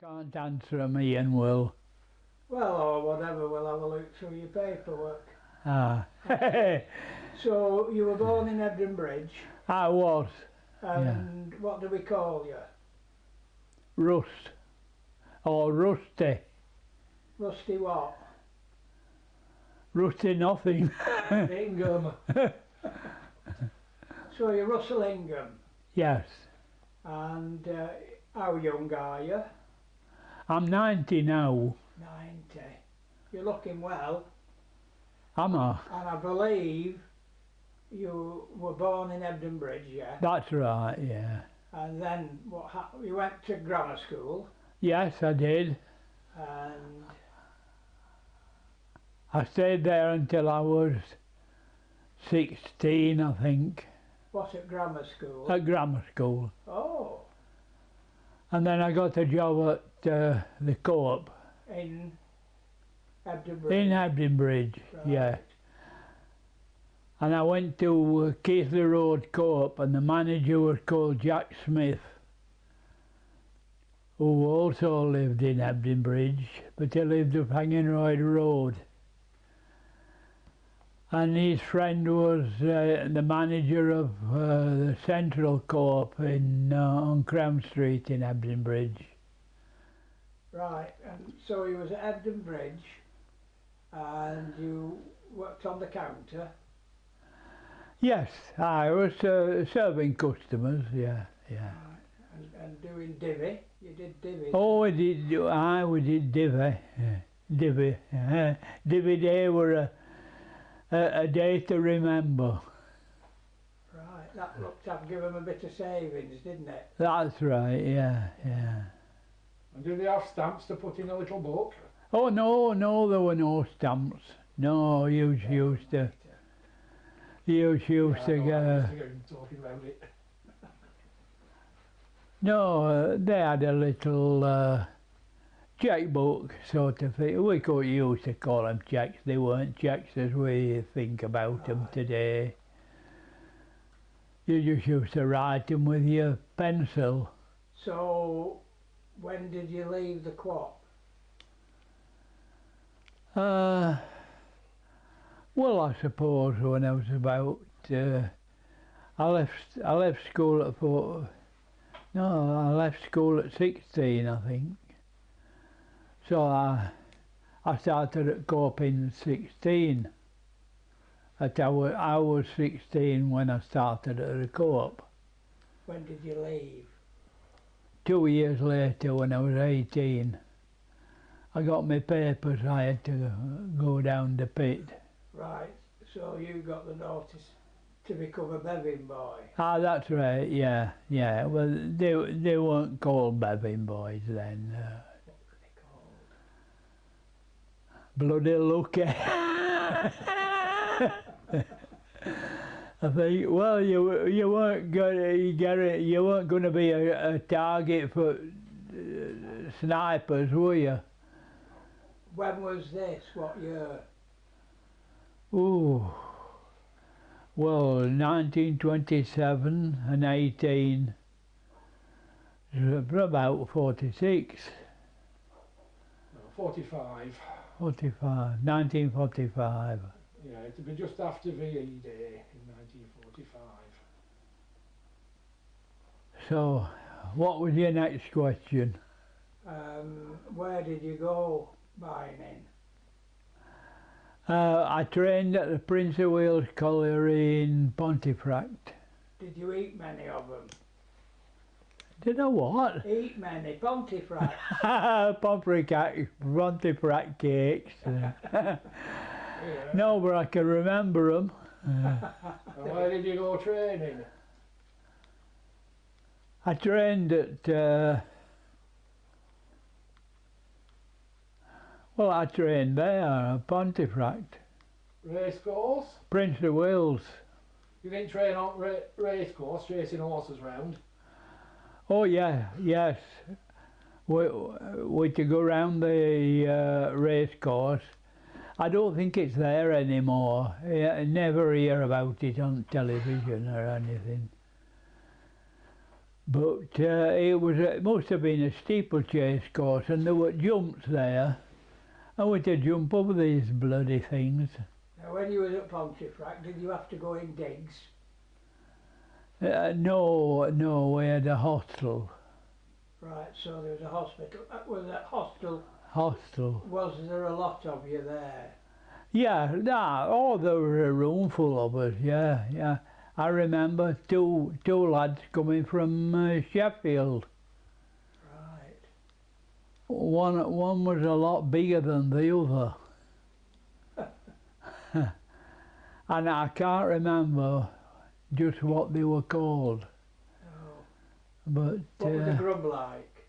Can't answer 'em, Ian will. Well, or whatever, we'll have a look through your paperwork. Ah. So, you were born in Ebden Bridge, I was. and what do we call you? Rust. Or Rusty. Rusty what? Rusty nothing. Ingham. So you're Russel Ingham, Yes. and how young are you? I'm 90 now. 90. You're looking well, Am I? and I believe you were born in Ebden Bridge, yeah? That's right, yeah. And then what happened? You went to grammar school, Yes, I did. and I stayed there until I was 16, I think, what at grammar school? at grammar school. Oh, And then I got a job at the Co-op in Ebden Bridge. in Aberdeen Bridge, Right. yeah. And I went to Keithley Road Co-op, and the manager was called Jack Smith, who also lived in Aberdeen Bridge, but he lived up Hanginroyd Road. And his friend was the manager of the Central Co-op on Crown Street in Aberdeen Bridge. Right, and so you was at Ebden Bridge, and you worked on the counter. Yes, I was serving customers, yeah. Right, and doing divvy. You did divvy. Oh, we did divvy. Divvy. Divvy day were a day to remember. Right, that looked to give them a bit of savings, didn't it? That's right, yeah. And do they have stamps to put in a little book? Oh no, there were no stamps. No, you used to get talking about it. No, they had a little checkbook sort of thing. We could used to call them checks. They weren't checks as we think about them today. You just used to write them with your pencil. So, when did you leave the co-op? Well, I suppose when I was about I left school at 4. No, I left school at 16, I think. So I started at Co-op in 16. I was 16 when I started at the Co-op. When did you leave? 2 years later, when I was 18, I got my papers. I had to go down the pit. Right, so you got the notice to become a Bevin Boy. Ah, that's right. Yeah. Well, they weren't called Bevin Boys then. What were they called? Bloody lucky. I think. Well, you weren't going to be a target for snipers, were you? When was this? What year? Ooh. Well, 1927 and 18. About 46. No, 45. 1945. Yeah, it'd be just after VE Day in 1945. So, what was your next question? Where did you go mining? I trained at the Prince of Wales Colliery in Pontefract. Did you eat many of them? Did I what? Eat many? Pontefract? Pontefract cakes. Yeah. No, but I can remember them. And where did you go training? I trained at well, I trained there at Pontefract, Racecourse? Prince of Wales. You didn't train on racecourse, chasing horses round? Oh yeah, yes. We to go round the race course. I don't think it's there anymore. I never hear about it on television or anything. But it must have been a steeplechase course, and there were jumps there, and we had to jump over these bloody things. Now when you was at Pontefract, did you have to go in digs? No, we had a hostel. Right, so there was a hospital. Was that hostel? Hostel. Was there a lot of you there? Yeah, there were a room full of us, yeah. I remember two lads coming from Sheffield. Right. One was a lot bigger than the other. And I can't remember just what they were called. Oh. But What was the grub like?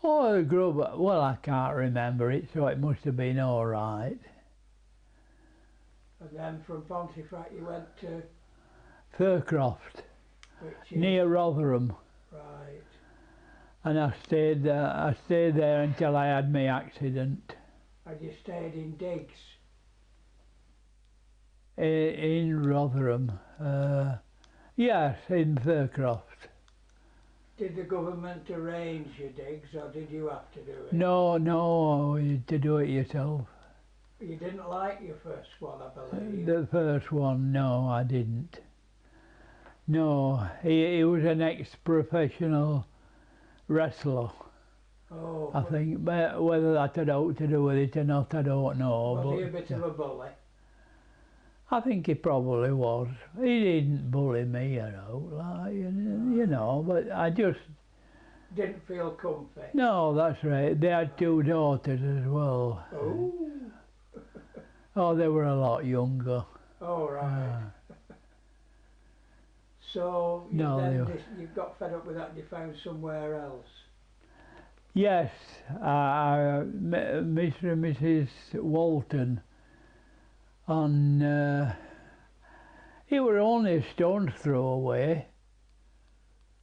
oh, the grub, well, I can't remember it, so it must have been all right. And then from Pontefract you went to, Faircroft, which is near Rotherham. right. And I stayed there until I had my accident. And you stayed in digs. In Rotherham. Yes, in Faircroft. Did the government arrange your digs, or did you have to do it? No, you had to do it yourself. You didn't like your first one, I believe. The first one, no, I didn't. No, he was an ex-professional wrestler. Oh. I think, but whether that had out to do with it or not, I don't know. Was he a bit of a bully? I think he probably was. He didn't bully me, like, you know, but I just... Didn't feel comfy? No, that's right. They had two daughters as well. Oh. Oh, they were a lot younger. Oh, right. So you got fed up with that and you found somewhere else? Yes, Mr. and Mrs. Walton, on he were only a stone's throw away,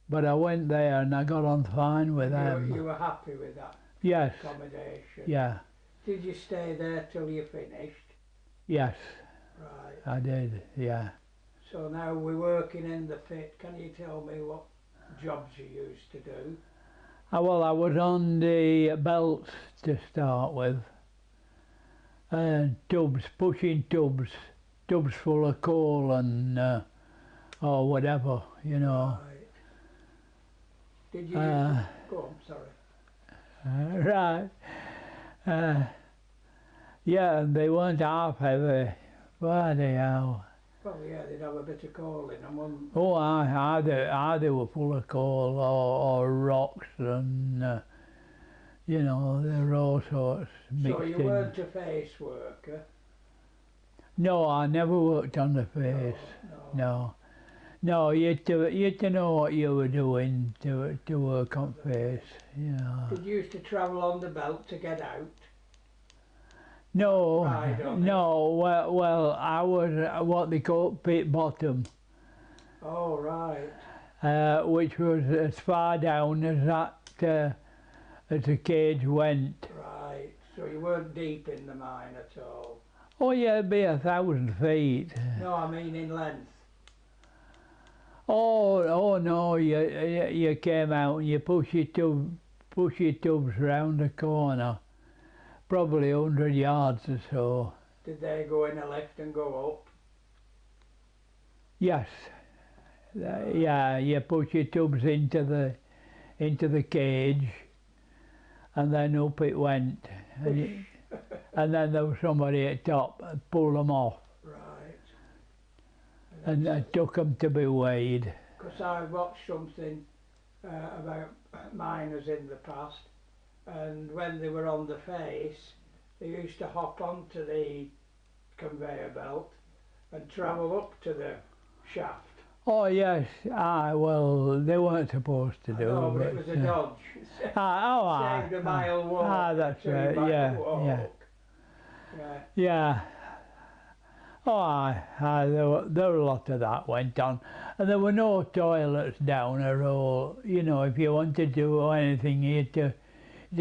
but I went there and I got on fine with them. You were happy with that? Yes. Accommodation? Yeah. Did you stay there till you finished? Yes. Right. I did, yeah. So now we're working in the pit. Can you tell me what jobs you used to do? Well, I was on the belts to start with. Pushing tubs full of coal and or whatever, you know. Right. Did you go on, sorry. Right. Yeah, and they weren't half heavy. Bloody hell. Well, yeah, they'd have a bit of coal in them, wouldn't they? Oh, they were full of coal or rocks and, you know, there were all sorts mixed in. So you weren't a face worker? No, I never worked on the face. No, you had to know what you were doing to work on face, you know. Did you used to travel on the belt to get out? No, well, I was what they call pit bottom. Oh, right. Which was as far down as the cage went. Right, so you weren't deep in the mine at all? Oh yeah, it'd be 1,000 feet. No, I mean in length. Oh no, you came out and you push your tubs round the corner. Probably 100 yards or so. Did they go in a lift and go up? Yes. Yeah, you push your tubs into the cage, and then up it went. And then there was somebody at top that pulled them off. Right. And I took them to be weighed. Because I watched something about miners in the past, and when they were on the face, they used to hop onto the conveyor belt and travel up to the shaft. Oh yes, well, they weren't supposed to do. No, but it was a dodge. Saved a mile walk. That's right. Yeah. Oh, there were a lot of that went on, and there were no toilets down at all. You know, if you wanted to do anything, you had to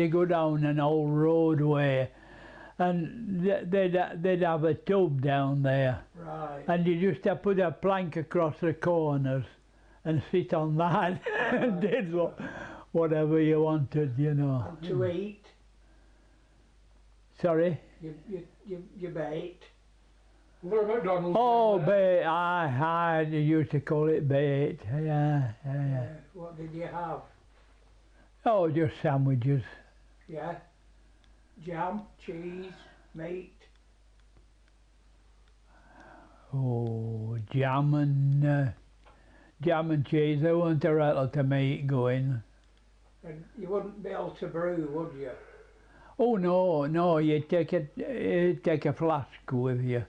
go down an old roadway, and they'd have a tub down there. Right. And you just have to put a plank across the corners, and sit on that and did whatever you wanted, you know. And to eat, Sorry? you bait. Was there a McDonald's? Oh, down there? bait, I used to call it bait, yeah. What did you have? Oh, just sandwiches. Yeah. Jam, cheese, meat. Oh, jam and cheese, there weren't a lot of meat going. And you wouldn't be able to brew, would you? Oh no, you'd take a flask with you.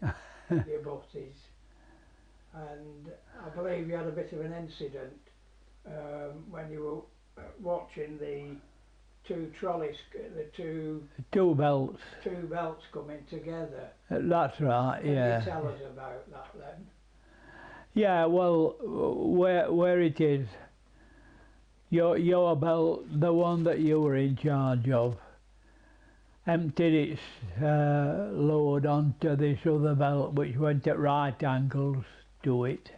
Right. Your butties. And I believe you had a bit of an incident when you were watching the two trolleys, the two Two belts. belts coming together. That's right, Can yeah. you tell us about that then? Yeah, well, where it is, your belt, the one that you were in charge of, emptied its load onto this other belt which went at right angles to it.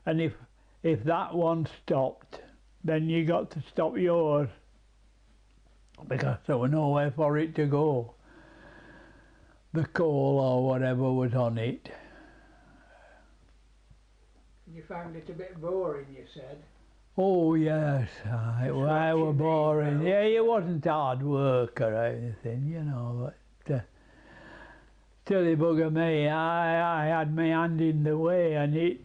And if that one stopped, then you got to stop yours, because there was nowhere for it to go. The coal or whatever was on it. You found it a bit boring, you said. Oh yes, it was watching the boring. belt. Yeah, it wasn't hard work or anything, you know, but silly bugger me, I had my hand in the way and it,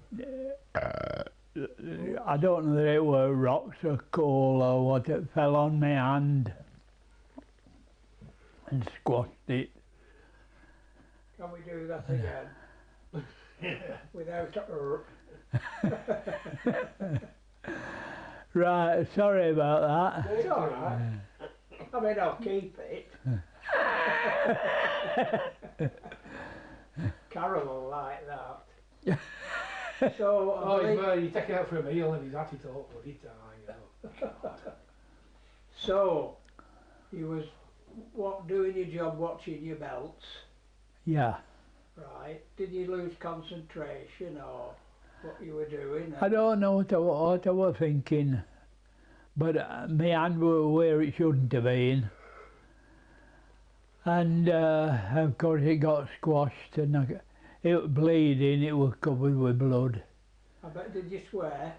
I don't know that it were rocks or coal or what, it fell on my hand and squashed it. Can we do that again? Without a Right, sorry about that. It's all right. I mean, I'll keep it. Carol will like that. So, I Oh, believe, you take it out for a meal and he's at it all bloody time, you know. so you was doing your job, watching your belts, Yeah, right? Did you lose concentration or what you were doing? I don't know what I was thinking, but my hand were where it shouldn't have been. And of course it got squashed and it was bleeding, it was covered with blood. I bet, did you swear?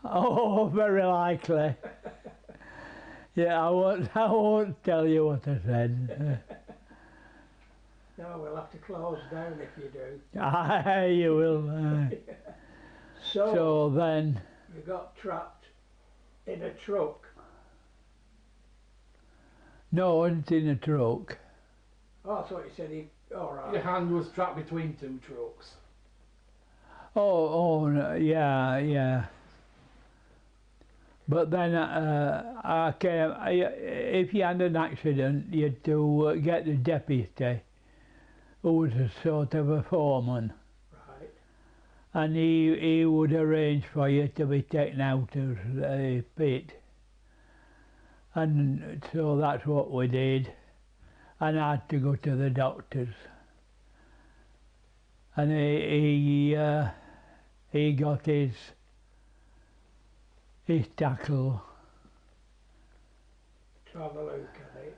Oh, very likely. Yeah, I won't tell you what I said. No, we'll have to close down if you do. Aye, you will. So then, You got trapped in a truck. no, I wasn't in a truck. Oh, I thought you said he. All right. Your hand was trapped between two trucks. Oh, no, yeah. But then I came. If you had an accident, you had to get the deputy, who was a sort of a foreman, Right. and he would arrange for you to be taken out of the pit. And so that's what we did. And I had to go to the doctors. And he got his tackle. To have a look at it.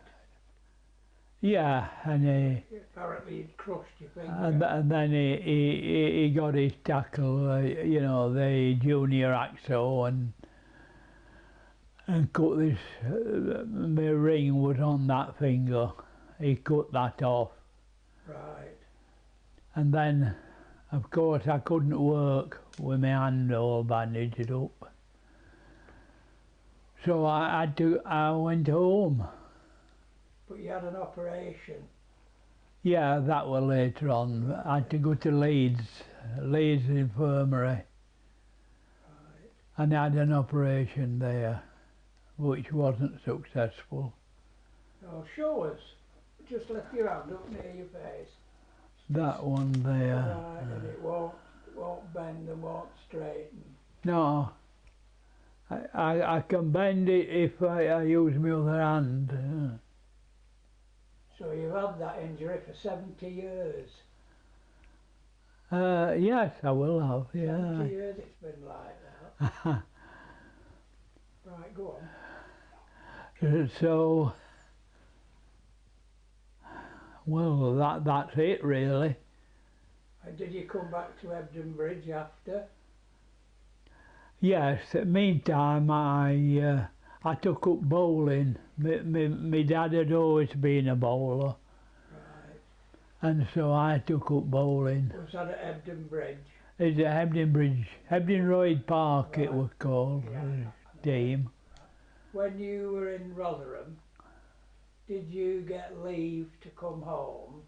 Yeah, and Apparently he'd crushed your finger. and then he got his tackle, you know, the junior axle, and cut this. My ring was on that finger. He cut that off. Right. And then, of course, I couldn't work with my hand all bandaged up. So I went home. But you had an operation. Yeah, that was later on. I had to go to Leeds Infirmary, Right. and I had an operation there, which wasn't successful. Now show us. Just lift your hand up near your face. That one there. Right, and it won't bend and won't straighten. No, I can bend it if I use my other hand. So you've had that injury for 70 years. Yes, I will have, 70 yeah. years it's been like that. Right, go on. So, well, that's it really. And did you come back to Hebden Bridge after? Yes, meantime I took up bowling. Me dad had always been a bowler, Right. and so I took up bowling. Was that at Hebden Bridge? It's at Hebden Bridge, Hebden Royd Park it Right. was called, Yeah. Dean. When you were in Rotherham, did you get leave to come home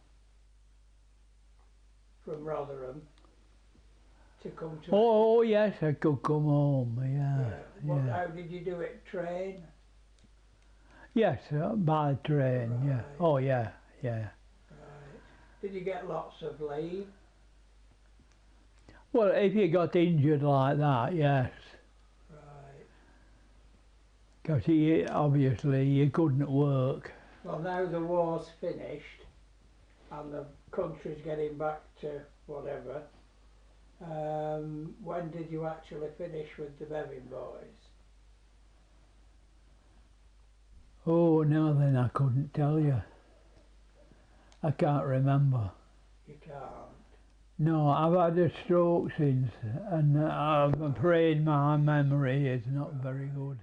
from Rotherham to come to? Oh yes, I could come home, yeah. What, Yeah. how did you do it? Train? Yes, by train, yeah. Right. Oh yeah, yeah. Right. Did you get lots of leave? Well, if you got injured like that, yes. Right. Because obviously you couldn't work. Well, now the war's finished and the country's getting back to whatever, when did you actually finish with the Bevin Boys? Oh, now then I couldn't tell you. I can't remember. You can't. No, I've had a stroke since, and I'm afraid my memory is not very good.